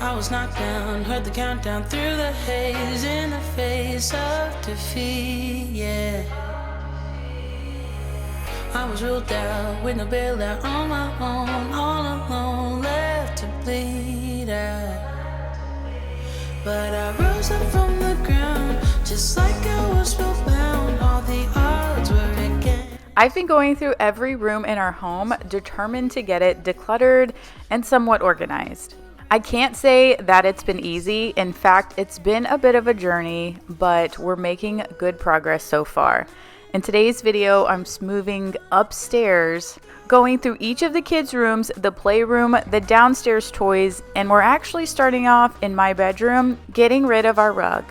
I was knocked down, heard the countdown through the haze, in the face of defeat, yeah. I was ruled out with no bailout, on my own, all alone, left to bleed out. But I rose up from the ground, just like I was spellbound. All the odds were against. I've been going through every room in our home, determined to get it decluttered and somewhat organized. I can't say that it's been easy. In fact, it's been a bit of a journey, but we're making good progress so far. In today's video, I'm moving upstairs, going through each of the kids' rooms, the playroom, the downstairs toys, and we're actually starting off in my bedroom, getting rid of our rug.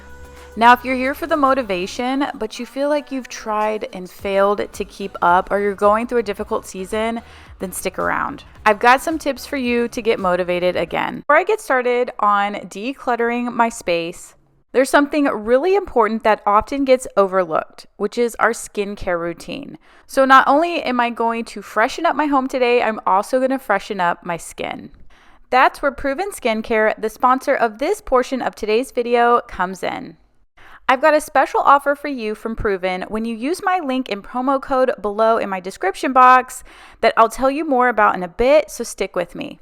Now, if you're here for the motivation, but you feel like you've tried and failed to keep up, or you're going through a difficult season, then stick around. I've got some tips for you to get motivated again. Before I get started on decluttering my space, there's something really important that often gets overlooked, which is our skincare routine. So not only am I going to freshen up my home today, I'm also going to freshen up my skin. That's where Proven Skincare, the sponsor of this portion of today's video, comes in. I've got a special offer for you from Proven when you use my link and promo code below in my description box that I'll tell you more about in a bit, so stick with me.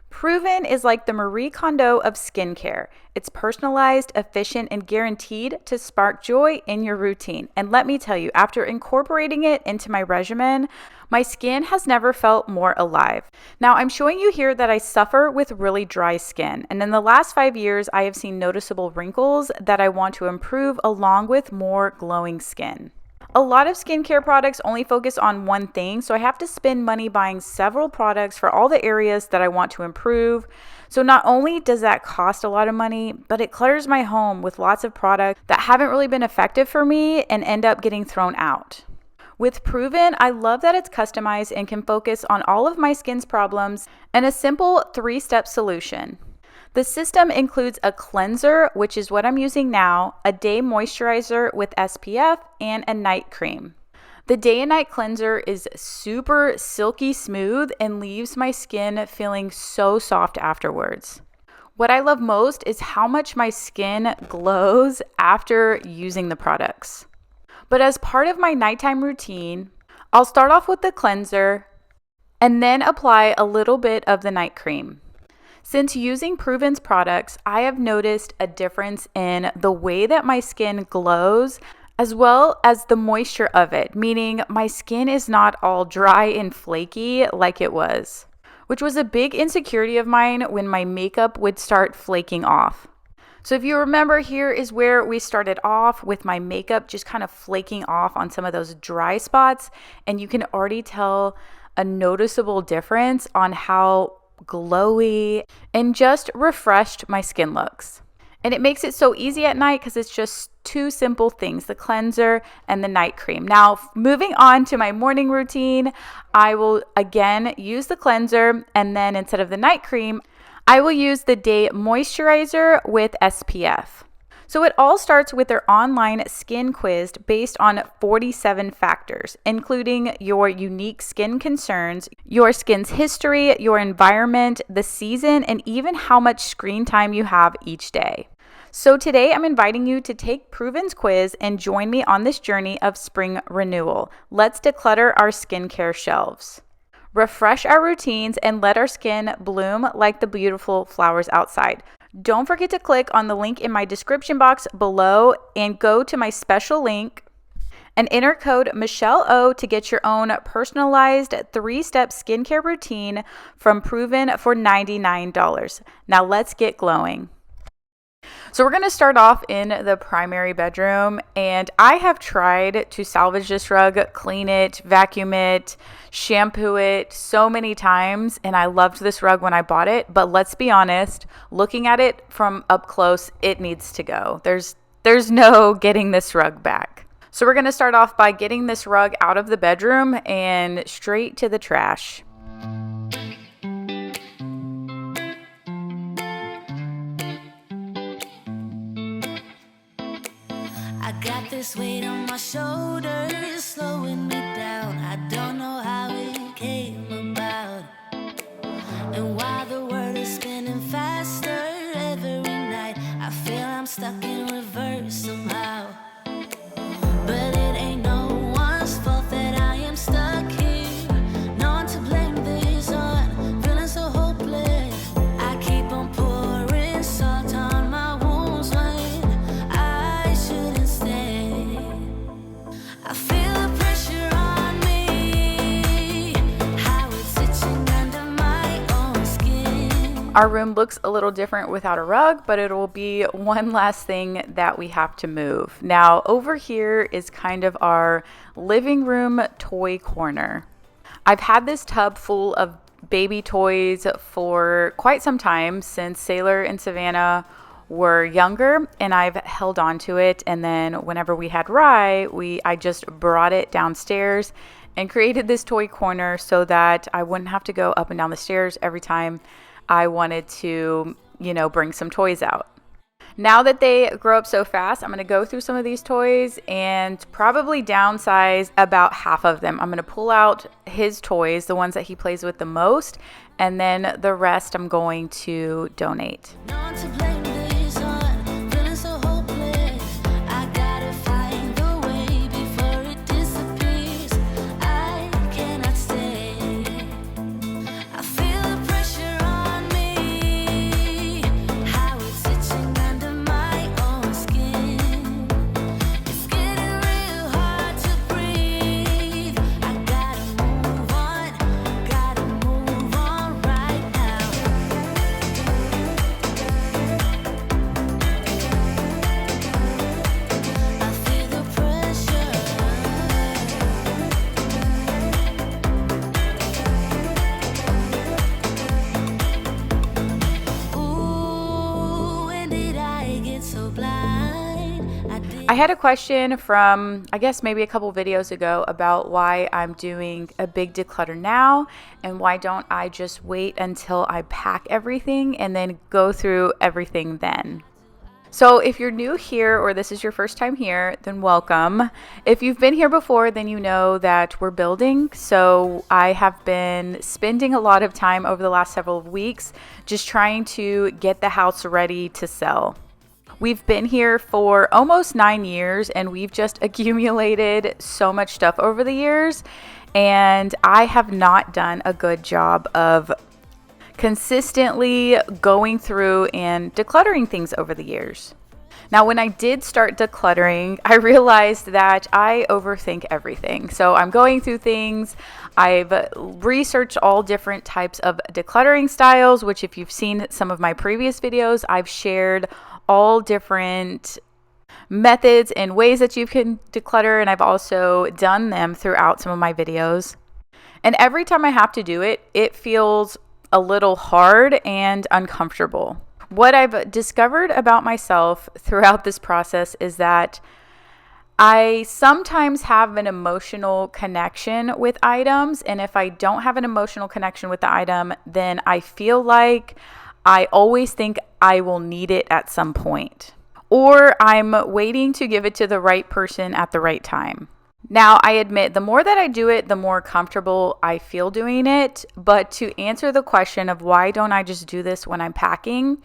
Proven is like the Marie Kondo of skincare. It's personalized, efficient, and guaranteed to spark joy in your routine. And let me tell you, after incorporating it into my regimen, my skin has never felt more alive. Now, I'm showing you here that I suffer with really dry skin. And in the last 5 years, I have seen noticeable wrinkles that I want to improve along with more glowing skin. A lot of skincare products only focus on one thing, so I have to spend money buying several products for all the areas that I want to improve. So not only does that cost a lot of money, but it clutters my home with lots of products that haven't really been effective for me and end up getting thrown out. With Proven, I love that it's customized and can focus on all of my skin's problems and a simple 3-step solution. The system includes a cleanser, which is what I'm using now, a day moisturizer with SPF, and a night cream. The day and night cleanser is super silky smooth and leaves my skin feeling so soft afterwards. What I love most is how much my skin glows after using the products. But as part of my nighttime routine, I'll start off with the cleanser and then apply a little bit of the night cream. Since using Proven's products, I have noticed a difference in the way that my skin glows, as well as the moisture of it, meaning my skin is not all dry and flaky like it was, which was a big insecurity of mine when my makeup would start flaking off. So if you remember, here is where we started off with my makeup just kind of flaking off on some of those dry spots, and you can already tell a noticeable difference on how glowy and just refreshed my skin looks. And it makes it so easy at night because it's just 2 simple things, the cleanser and the night cream. Now, moving on to my morning routine, I will again use the cleanser, and then instead of the night cream, I will use the day moisturizer with SPF. So it all starts with their online skin quiz based on 47 factors, including your unique skin concerns, your skin's history, your environment, the season, and even how much screen time you have each day. So today I'm inviting you to take Proven's quiz and join me on this journey of spring renewal. Let's declutter our skincare shelves, refresh our routines, and let our skin bloom like the beautiful flowers outside. Don't forget to click on the link in my description box below and go to my special link and enter code MichelleO to get your own personalized 3-step skincare routine from Proven for $99. Now let's get glowing. So we're going to start off in the primary bedroom, and I have tried to salvage this rug, clean it, vacuum it, shampoo it so many times, and I loved this rug when I bought it, but let's be honest, looking at it from up close, it needs to go. There's no getting this rug back. So we're going to start off by getting this rug out of the bedroom and straight to the trash. I got this weight on my shoulders, slowing me down. I don't know how it came about. And while the world is spinning faster, Our room looks a little different without a rug, but it will be one last thing that we have to move. Now, over here is kind of our living room toy corner. I've had this tub full of baby toys for quite some time, since Sailor and Savannah were younger, and I've held on to it. And then whenever we had Rye, I just brought it downstairs and created this toy corner so that I wouldn't have to go up and down the stairs every time I wanted to, bring some toys out. Now that they grow up so fast, I'm going to go through some of these toys and probably downsize about half of them. I'm going to pull out his toys, the ones that he plays with the most, and then the rest I'm going to donate. I had a question from, I guess maybe a couple videos ago, about why I'm doing a big declutter now and why don't I just wait until I pack everything and then go through everything then. So if you're new here or this is your first time here, then welcome. If you've been here before, then you know that we're building. So I have been spending a lot of time over the last several weeks just trying to get the house ready to sell. We've been here for almost 9 years and we've just accumulated so much stuff over the years, and I have not done a good job of consistently going through and decluttering things over the years. Now, when I did start decluttering, I realized that I overthink everything. So I'm going through things. I've researched all different types of decluttering styles, which if you've seen some of my previous videos, I've shared all different methods and ways that you can declutter, and I've also done them throughout some of my videos. And every time I have to do it, it feels a little hard and uncomfortable. What I've discovered about myself throughout this process is that I sometimes have an emotional connection with items, and if I don't have an emotional connection with the item, then I feel like I always think I will need it at some point, or I'm waiting to give it to the right person at the right time. Now, I admit the more that I do it, the more comfortable I feel doing it. But to answer the question of why don't I just do this when I'm packing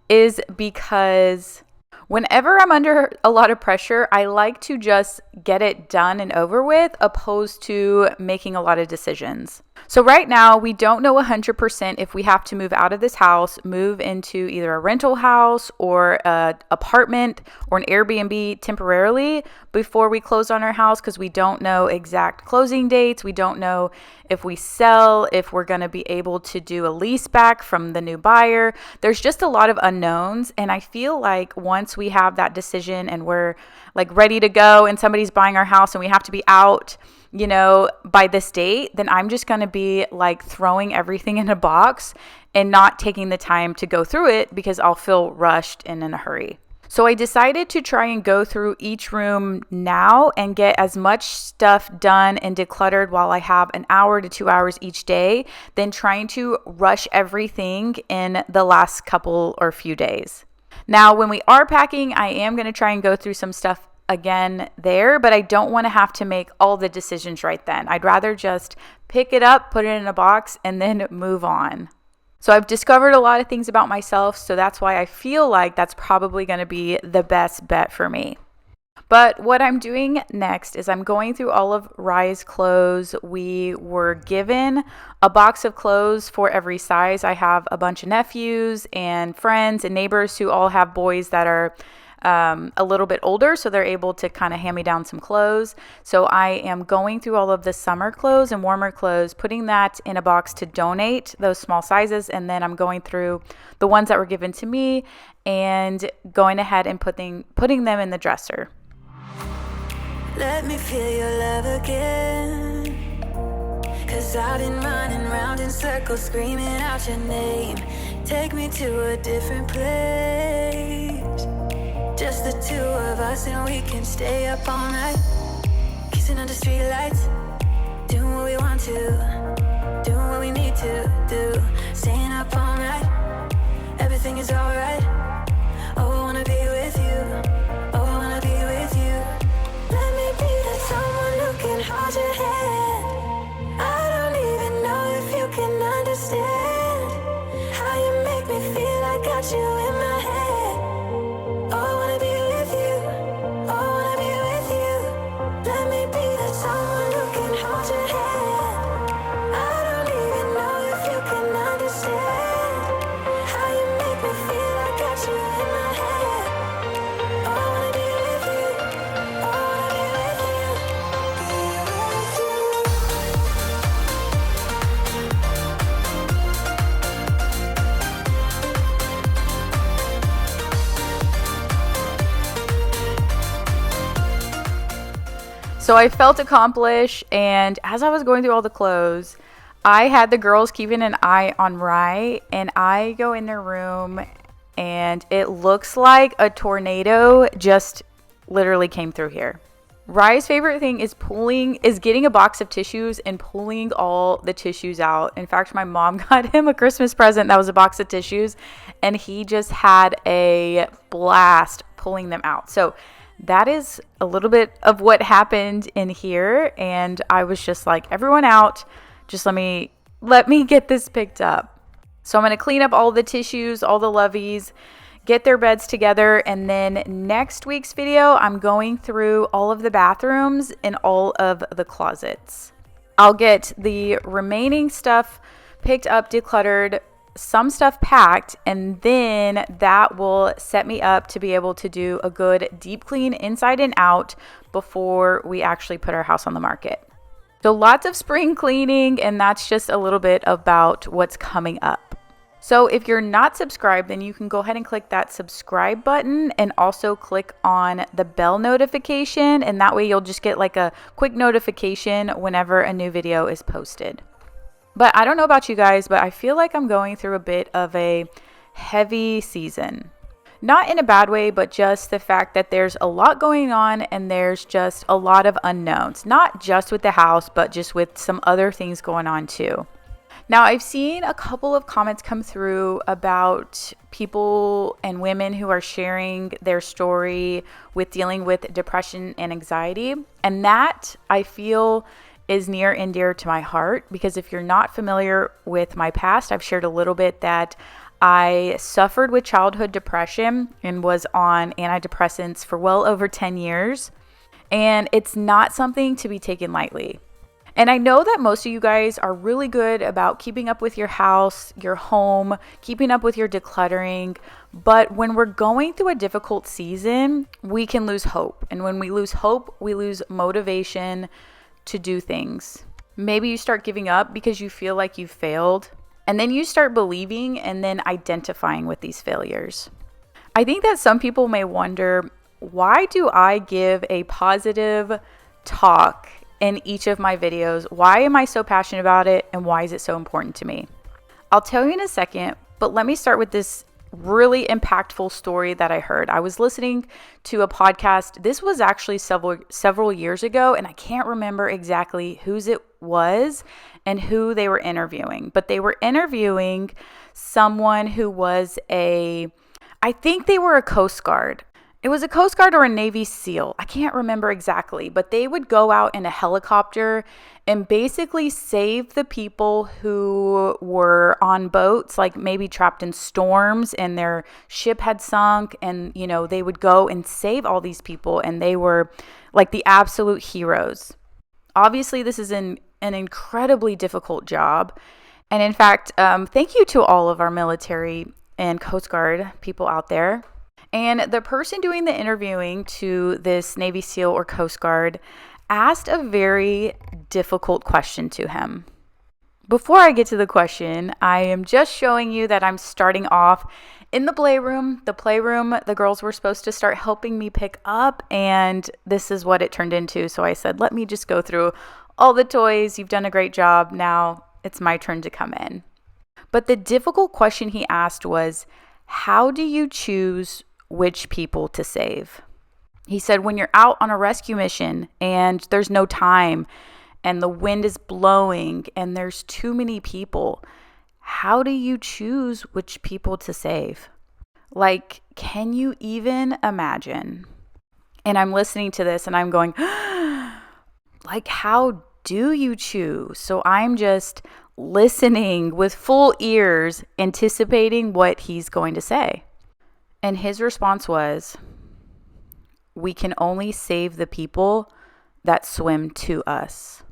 is because whenever I'm under a lot of pressure, I like to just get it done and over with, opposed to making a lot of decisions. So right now, we don't know 100% if we have to move out of this house, move into either a rental house or an apartment or an Airbnb temporarily before we close on our house, because we don't know exact closing dates. We don't know if we sell, if we're going to be able to do a lease back from the new buyer. There's just a lot of unknowns. And I feel like once we have that decision and we're like ready to go and somebody's buying our house and we have to be out, by this date, then I'm just going to be like throwing everything in a box and not taking the time to go through it because I'll feel rushed and in a hurry. So I decided to try and go through each room now and get as much stuff done and decluttered while I have an hour to 2 hours each day than trying to rush everything in the last couple or few days. Now, when we are packing, I am going to try and go through some stuff again there, but I don't want to have to make all the decisions right then. I'd rather just pick it up, put it in a box, and then move on. So I've discovered a lot of things about myself, so that's why I feel like that's probably going to be the best bet for me. But what I'm doing next is I'm going through all of Rye's clothes. We were given a box of clothes for every size. I have a bunch of nephews and friends and neighbors who all have boys that are a little bit older, so they're able to kind of hand me down some clothes. So I am going through all of the summer clothes and warmer clothes, putting that in a box to donate those small sizes, and then I'm going through the ones that were given to me and going ahead and putting them in the dresser. Let me feel your love again, 'cause I've been running round in circles screaming out your name. Take me to a different place, just the two of us, and we can stay up all night, kissing under streetlights, doing what we want to, doing what we need to do, staying up all night, everything is alright. Oh, I wanna be with you, oh, I wanna be with you. Let me be that someone who can hold your hand. I don't even know if you can understand how you make me feel. I got you in my head. Oh, I wanna be with you, oh, I wanna be with you. Let me be that someone who can hold your hand. I don't even know if you can understand how you make me feel. I got you in my head. Oh, I wanna be with you, oh, I wanna be with you. So I felt accomplished, and as I was going through all the clothes, I had the girls keeping an eye on Rye, and I go in their room and it looks like a tornado just literally came through here. Rye's favorite thing is getting a box of tissues and pulling all the tissues out. In fact, my mom got him a Christmas present that was a box of tissues, and he just had a blast pulling them out. So that is a little bit of what happened in here, and I was just like, everyone out, just let me get this picked up. So I'm going to clean up all the tissues, all the loveys, get their beds together, and then next week's video, I'm going through all of the bathrooms and all of the closets. I'll get the remaining stuff picked up, decluttered, some stuff packed, and then that will set me up to be able to do a good deep clean inside and out before we actually put our house on the market. So lots of spring cleaning, and that's just a little bit about what's coming up. So if you're not subscribed, then you can go ahead and click that subscribe button and also click on the bell notification, and that way you'll just get like a quick notification whenever a new video is posted. But I don't know about you guys, but I feel like I'm going through a bit of a heavy season. Not in a bad way, but just the fact that there's a lot going on and there's just a lot of unknowns. Not just with the house, but just with some other things going on too. Now, I've seen a couple of comments come through about people and women who are sharing their story with dealing with depression and anxiety. And that, I feel, is near and dear to my heart, because if you're not familiar with my past, I've shared a little bit that I suffered with childhood depression and was on antidepressants for well over 10 years. And it's not something to be taken lightly. And I know that most of you guys are really good about keeping up with your house, your home, keeping up with your decluttering. But when we're going through a difficult season, we can lose hope. And when we lose hope, we lose motivation to do things. Maybe you start giving up because you feel like you've failed. And then you start believing and then identifying with these failures. I think that some people may wonder, why do I give a positive talk in each of my videos? Why am I so passionate about it, and why is it so important to me? I'll tell you in a second, but let me start with this really impactful story that I heard. I was listening to a podcast. This was actually several years ago, and I can't remember exactly whose it was and who they were interviewing, but they were interviewing someone who was I think they were a Coast Guard. It was a Coast Guard or a Navy SEAL. I can't remember exactly, but they would go out in a helicopter and basically save the people who were on boats, like maybe trapped in storms and their ship had sunk, and they would go and save all these people, and they were like the absolute heroes. Obviously, this is an incredibly difficult job. And in fact, thank you to all of our military and Coast Guard people out there. And the person doing the interviewing to this Navy SEAL or Coast Guard asked a very difficult question to him. Before I get to the question, I am just showing you that I'm starting off in the playroom. The playroom, the girls were supposed to start helping me pick up, and this is what it turned into. So I said, let me just go through all the toys. You've done a great job. Now it's my turn to come in. But the difficult question he asked was, how do you choose which people to save? He said, when you're out on a rescue mission and there's no time and the wind is blowing and there's too many people, how do you choose which people to save? Like, can you even imagine? And I'm listening to this and I'm going, like, how do you choose? So I'm just listening with full ears, anticipating what he's going to say. And his response was, we can only save the people that swim to us.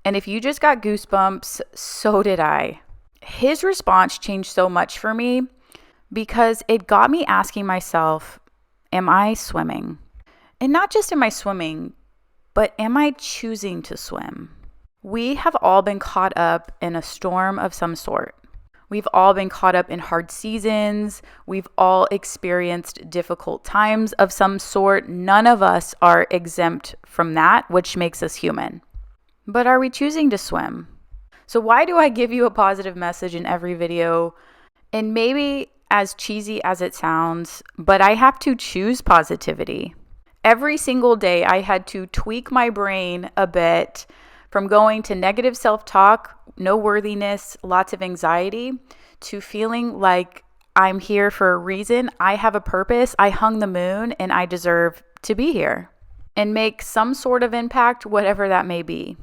And if you just got goosebumps, so did I. His response changed so much for me because it got me asking myself, am I swimming? And not just am I swimming, but am I choosing to swim? We have all been caught up in a storm of some sort. We've all been caught up in hard seasons. We've all experienced difficult times of some sort. None of us are exempt from that, which makes us human. But are we choosing to swim? So why do I give you a positive message in every video? And maybe as cheesy as it sounds, but I have to choose positivity. Every single day I had to tweak my brain a bit from going to negative self-talk, no worthiness, lots of anxiety, to feeling like I'm here for a reason. I have a purpose. I hung the moon and I deserve to be here and make some sort of impact, whatever that may be.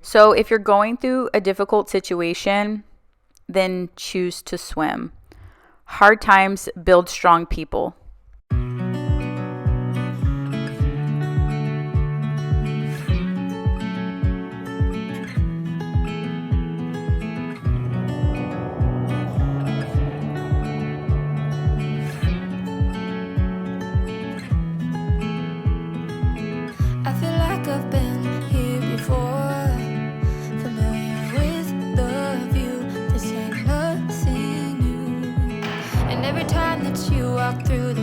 So if you're going through a difficult situation, then choose to swim. Hard times build strong people. I feel like I've been here before, familiar with the view. This ain't nothing new. And every time that you walk through the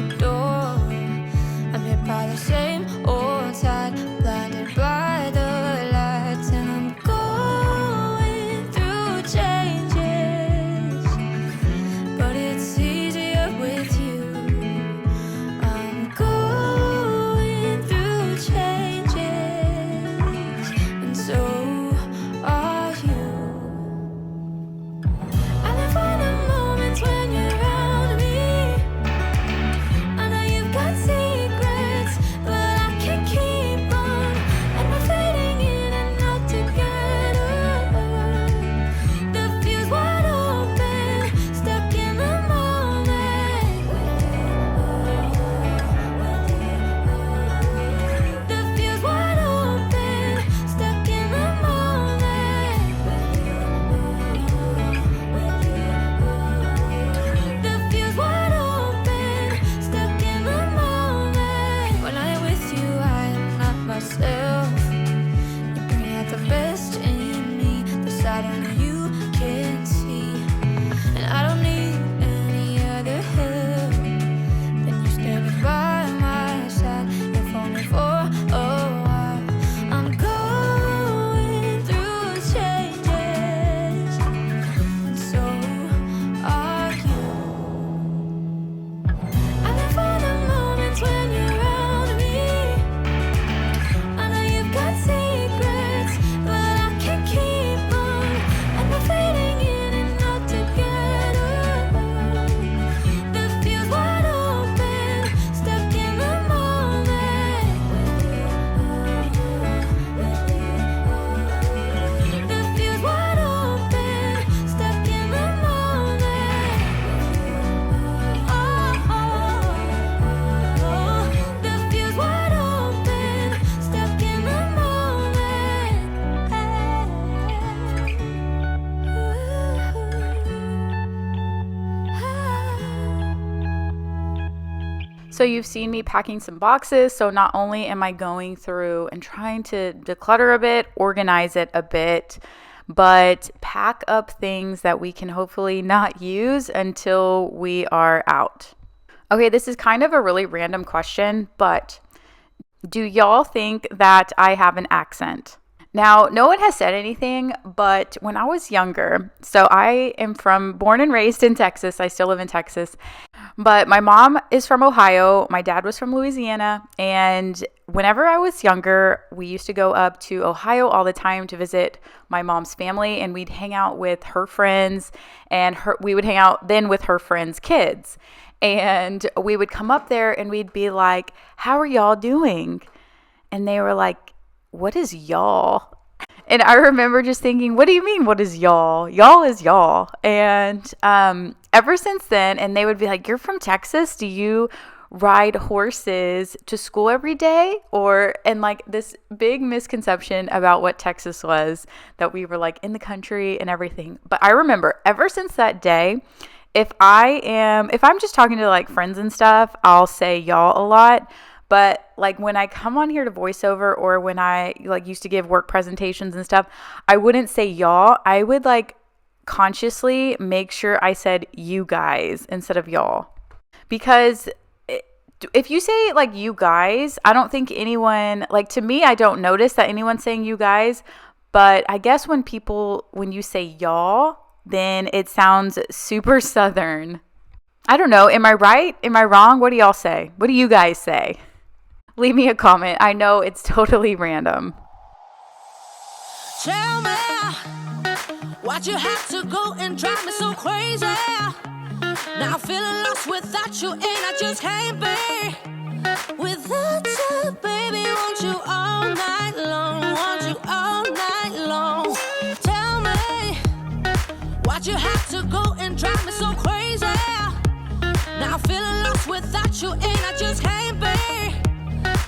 So you've seen me packing some boxes. So not only am I going through and trying to declutter a bit, organize it a bit, but pack up things that we can hopefully not use until we are out. Okay, this is kind of a really random question, but do y'all think that I have an accent? Now, no one has said anything, but when I was younger, so I am born and raised in Texas. I still live in Texas, but my mom is from Ohio. My dad was from Louisiana. And whenever I was younger, we used to go up to Ohio all the time to visit my mom's family, and we'd hang out with her friends, and we would hang out then with her friends' kids. And we would come up there and we'd be like, "How are y'all doing?" And they were like, "What is y'all?" And I remember just thinking, what do you mean, what is y'all? Y'all is y'all. And ever since then, and they would be like, "You're from Texas? Do you ride horses to school every day?" And like this big misconception about what Texas was, that we were like in the country and everything. But I remember ever since that day, if I'm just talking to like friends and stuff, I'll say y'all a lot. But like when I come on here to voiceover, or when I like used to give work presentations and stuff, I wouldn't say y'all. I would like consciously make sure I said you guys instead of y'all. Because if you say like you guys, I don't think anyone, like to me, I don't notice that anyone's saying you guys. But I guess when you say y'all, then it sounds super Southern. I don't know. Am I right? Am I wrong? What do y'all say? What do you guys say? Leave me a comment. I know it's totally random. Tell me why'd you have to go and drive me so crazy? Now I'm feeling lost without you, and I just can't be without you, baby. Want you all night long, want you all night long. Tell me why'd you have to go and drive me so crazy? Now I'm feeling lost without you, and I just can't be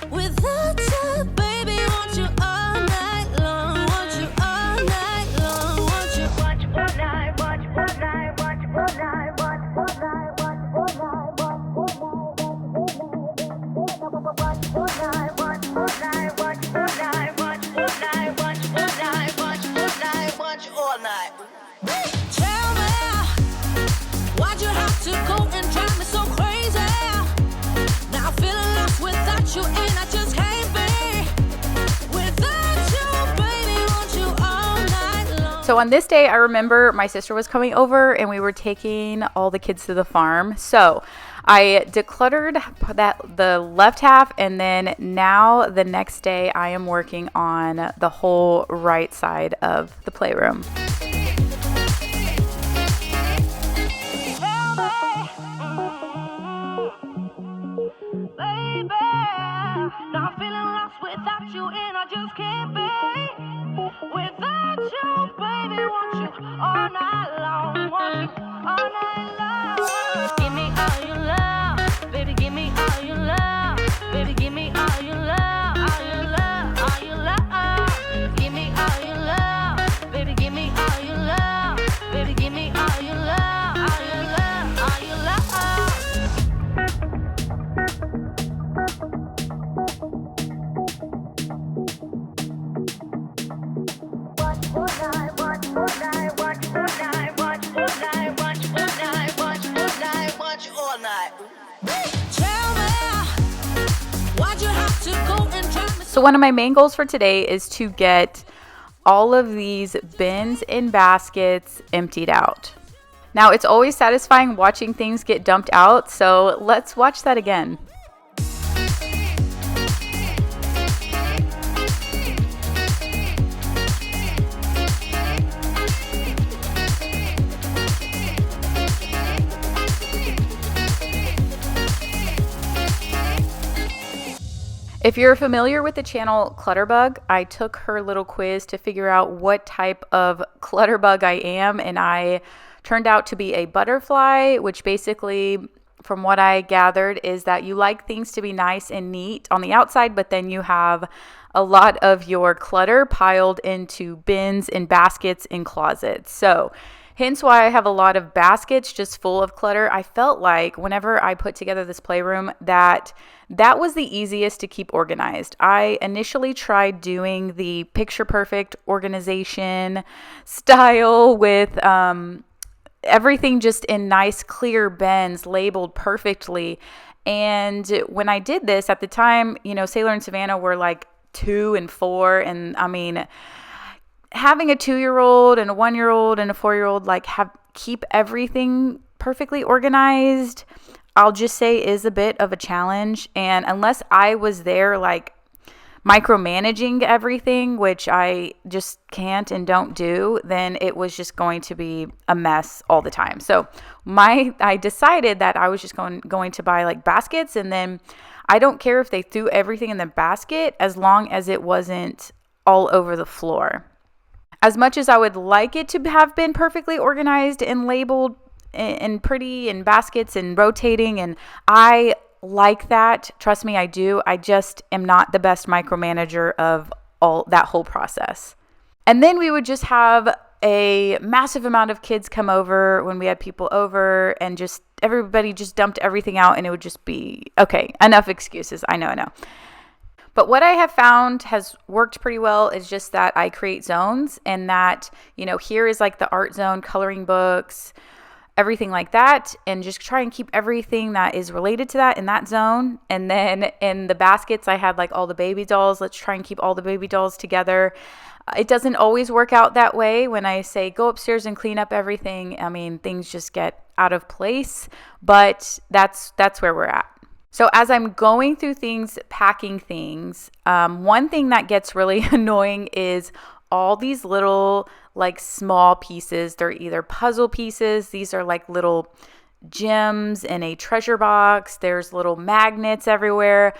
without you, baby. Want you all night long, want you all night long, want you all night, want you all night, want you all night, want you all night, want you all night, want you all night, want you all night, want you all night, want you all night, want you all night, want you all night, want you all night. Tell me why'd you have to go and drive me so crazy? Now I'm feeling lost without you, and I just can't be without you, baby. Want you all night long. So on this day, I remember my sister was coming over and we were taking all the kids to the farm. So I decluttered the left half, and then now the next day I am working on the whole right side of the playroom. Now I'm feeling lost without you, and I just can't be without you, baby. Want you all night long, want you all night long. Give me all your love, baby. Give me all your love, baby. Give me all your love, all your love, all your love. Give me all your love, baby. Give me all your love, baby. Give me all your love, all your love, all your love. So one of my main goals for today is to get all of these bins and baskets emptied out. Now, it's always satisfying watching things get dumped out, so let's watch that again. If you're familiar with the channel Clutterbug, I took her little quiz to figure out what type of clutterbug I am, and I turned out to be a butterfly, which basically, from what I gathered, is that you like things to be nice and neat on the outside, but then you have a lot of your clutter piled into bins and baskets in closets. So Hence why I have a lot of baskets just full of clutter. I felt like whenever I put together this playroom that was the easiest to keep organized. I initially tried doing the picture perfect organization style with everything just in nice clear bins labeled perfectly. And when I did this at the time, Sailor and Savannah were like 2 and 4, and I mean, having a 2-year-old and a 1-year-old and a 4-year-old keep everything perfectly organized, I'll just say is a bit of a challenge. And unless I was there micromanaging everything, which I just can't and don't do, then it was just going to be a mess all the time. So I decided that I was just going to buy baskets, and then I don't care if they threw everything in the basket as long as it wasn't all over the floor. As much as I would like it to have been perfectly organized and labeled and pretty and baskets and rotating, and I like that. Trust me, I do. I just am not the best micromanager of all that whole process. And then we would just have a massive amount of kids come over when we had people over, and just everybody just dumped everything out, and it would just be, okay, enough excuses. I know. But what I have found has worked pretty well is just that I create zones, and that, here is the art zone, coloring books, everything like that, and just try and keep everything that is related to that in that zone. And then in the baskets, I had all the baby dolls. Let's try and keep all the baby dolls together. It doesn't always work out that way. When I say go upstairs and clean up everything, I mean, things just get out of place, but that's where we're at. So as I'm going through things, packing things, one thing that gets really annoying is all these little small pieces. They're either puzzle pieces. These are little gems in a treasure box. There's little magnets everywhere.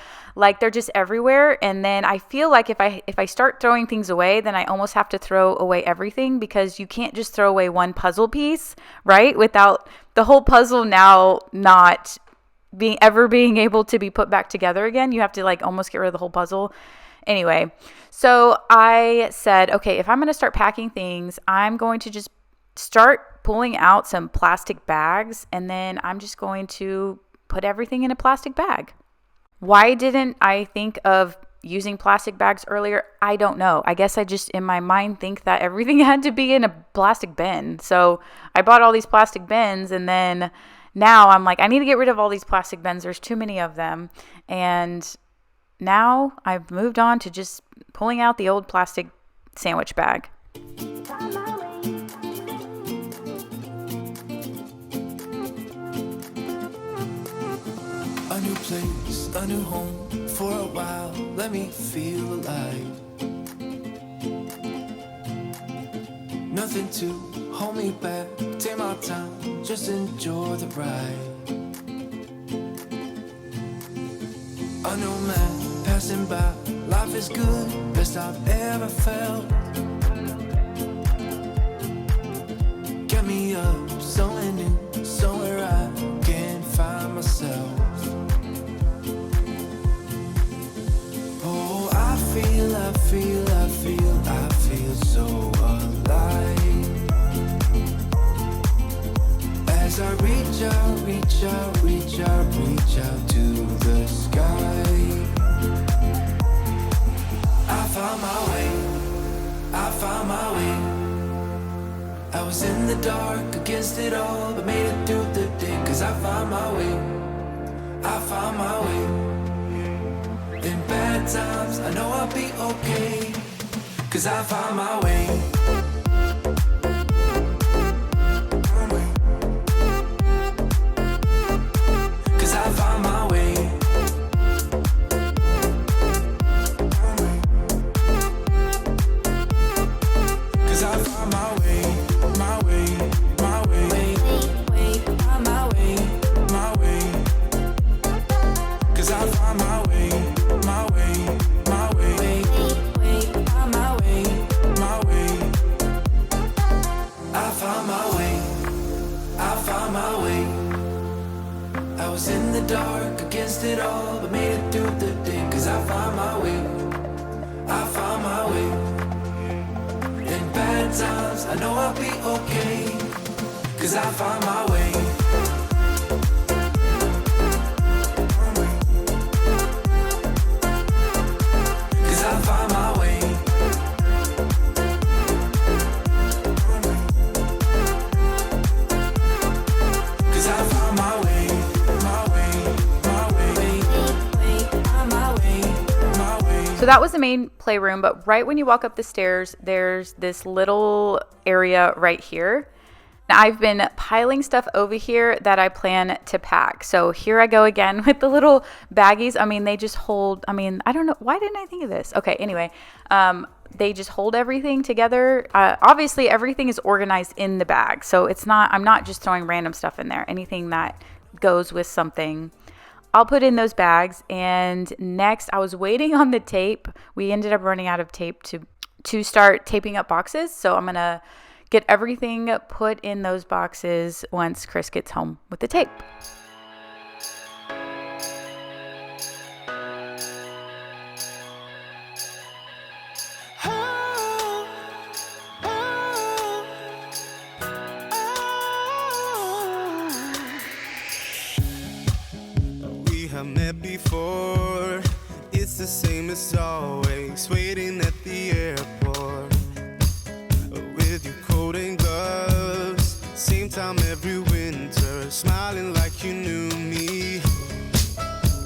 They're just everywhere. And then I feel like if I start throwing things away, then I almost have to throw away everything, because you can't just throw away one puzzle piece, right? Without the whole puzzle now not being able to be put back together again. You have to almost get rid of the whole puzzle. Anyway, so I said, okay, if I'm going to start packing things, I'm going to just start pulling out some plastic bags, and then I'm just going to put everything in a plastic bag. Why didn't I think of using plastic bags earlier? I don't know. I guess I just in my mind think that everything had to be in a plastic bin. So I bought all these plastic bins, and then now I'm I need to get rid of all these plastic bins. There's too many of them. And now I've moved on to just pulling out the old plastic sandwich bag. A new place, a new home, for a while, let me feel alive. Nothing to hold me back, take my time, just enjoy the ride. A new man passing by, life is good, best I've ever felt. Get me up, somewhere new, somewhere I can find myself. Oh, I feel so alive. As I reach out to the sky. I found my way. I was in the dark against it all, but made it through the day. 'Cause I found my way. In bad times, I know I'll be okay. 'Cause I found my way. 'Cause I found my way. 'Cause I found my way, my way, my way, my way, my way. 'Cause I found my way, my way, my way, my way, my way. I found my way, I found my way. I was in the dark against it all, but made it through the day. 'Cause I found my way, I found my way. In bad times, I know I'll be okay. 'cause I find my way. So that was the main playroom, but right when you walk up the stairs, there's this little area right here. Now I've been piling stuff over here that I plan to pack. So here I go again with the little baggies. I mean, they just hold, I don't know, why didn't I think of this? Okay, anyway, they just hold everything together. Obviously everything is organized in the bag. So I'm not just throwing random stuff in there. Anything that goes with something, I'll put in those bags. And next, I was waiting on the tape. We ended up running out of tape to start taping up boxes. So I'm going to get everything put in those boxes once Chris gets home with the tape. Met before, it's the same as always, waiting at the airport with your coat and gloves, same time every winter, smiling like you knew me.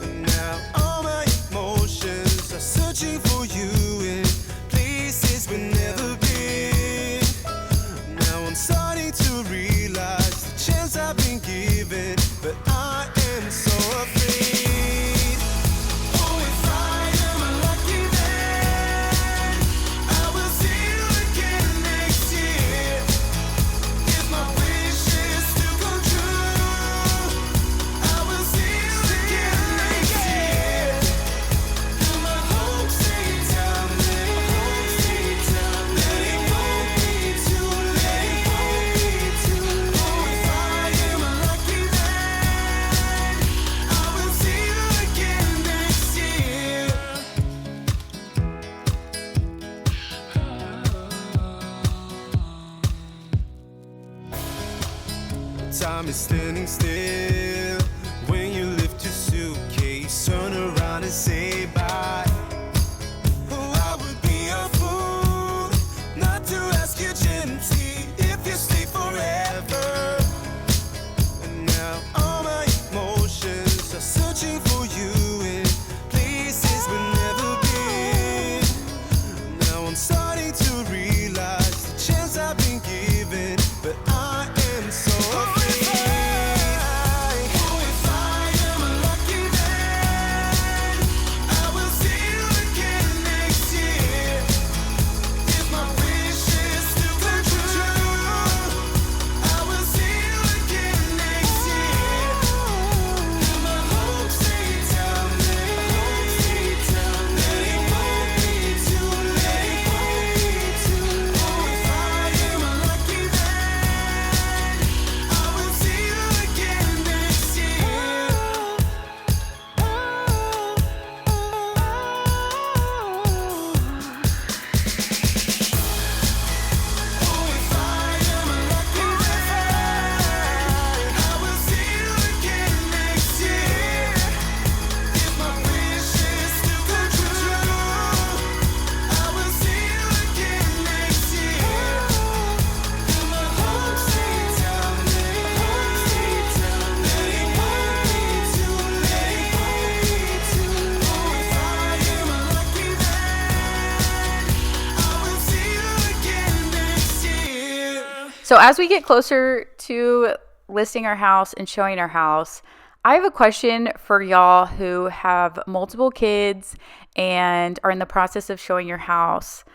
And now all my emotions are searching for you in places we've never been. Now I'm starting to realize the chance I've been given, but I am so afraid. Time is standing still when you lift your suitcase, turn around and say bye. Oh, I would be a fool not to ask you gently if you stay forever. And now all my emotions are searching for you in places we've never been. Now I'm starting to realize the chance I've been given, but I am so afraid. So as we get closer to listing our house and showing our house, I have a question for y'all who have multiple kids and are in the process of showing your house.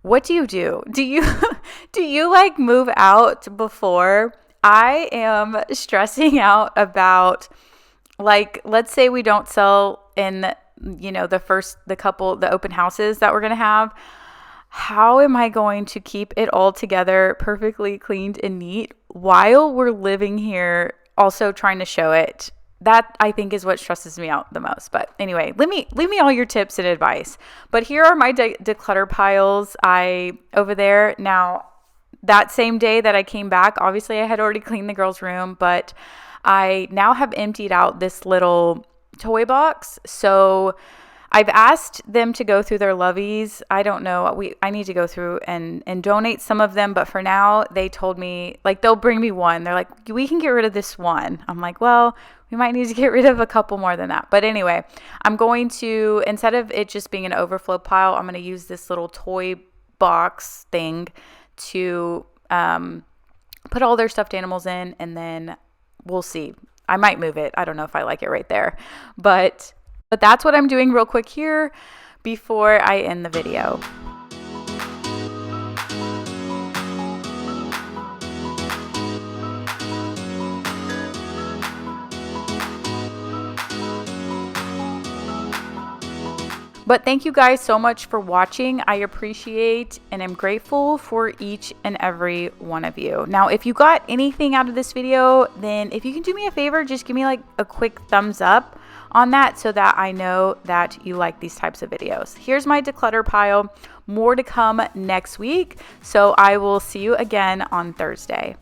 What do you do? Do you like move out before? I am stressing out about, like, let's say we don't sell in the open houses that we're going to have. How am I going to keep it all together, perfectly cleaned and neat, while we're living here, also trying to show it? That, I think, is what stresses me out the most. But anyway, leave me all your tips and advice. But here are my declutter piles over there. Now, that same day that I came back, obviously I had already cleaned the girls' room, but I now have emptied out this little toy box. So I've asked them to go through their loveys. I don't know. I need to go through and donate some of them. But for now, they told me, like, they'll bring me one. They're like, we can get rid of this one. I'm like, well, we might need to get rid of a couple more than that. But anyway, I'm going to, instead of it just being an overflow pile, I'm going to use this little toy box thing to put all their stuffed animals in, and then we'll see. I might move it. I don't know if I like it right there, but that's what I'm doing real quick here before I end the video. But thank you guys so much for watching. I appreciate and am grateful for each and every one of you. Now, if you got anything out of this video, then if you can do me a favor, just give me like a quick thumbs up on that so that I know that you like these types of videos. Here's my declutter pile. More to come next week. So I will see you again on Thursday.